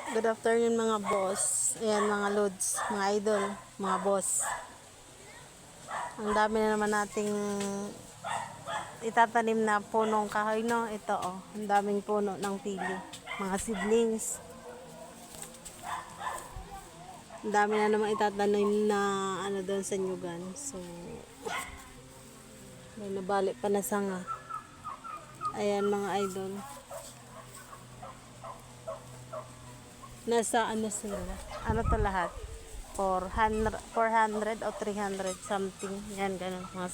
Good afternoon mga boss. Ayan mga lods, mga idol, mga boss. Ang dami na naman nating itatanim na punong kahoy, no? Ito oh, ang daming puno ng pili. Mga seedlings. Ang dami na naman itatanim na ano doon sa nyugan. So, may nabalik pa na sanga. Ayan mga idol. Nasa ano sila? Ano to lahat? 400 o 300 something. Yan, ganun. Mga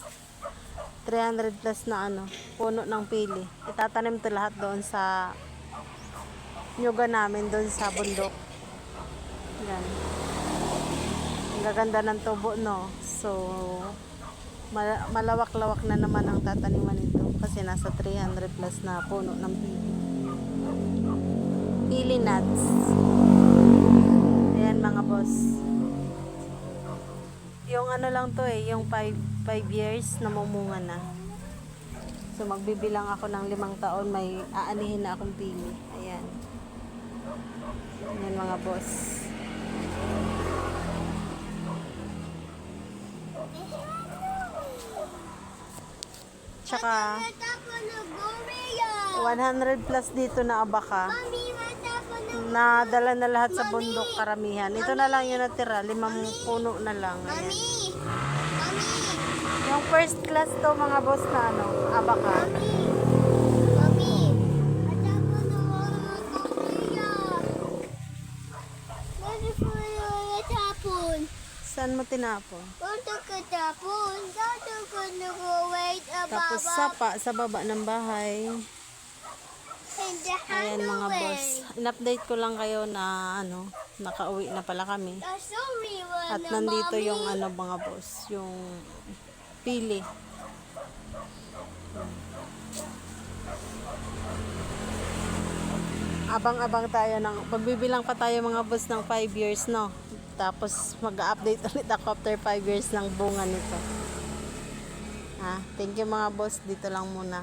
300 plus na ano, puno ng pili. Itatanim to lahat doon sa nyuga namin, doon sa bundok. Yan. Ang gaganda ng tubo, no? So, malawak-lawak na naman ang tataniman nito kasi nasa 300 plus na puno ng pili. Pili nuts. Ayan mga boss. Yung ano lang to yung 5 years na mumunga na. So magbibilang ako ng 5 taon, may aanihin na akong pili. Ayan. Ayan mga boss. Tsaka 100 plus dito na abaka. Nadala na lahat sa bundok karamihan. Ito na lang yung natira, 5 puno na lang. Ayan. Yung first class to mga boss na ano, abaka. Saan mo tinapon? Tapos sa baba ng bahay. Ayan mga boss. In-update ko lang kayo na ano, nakauwi na pala kami. At nandito yung ano mga boss, yung pili. Abang-abang tayo ng, pagbibilang pa tayo mga boss ng 5 years, no? Tapos mag-update ulit ako after 5 years ng bunga nito. Thank you mga boss, dito lang muna.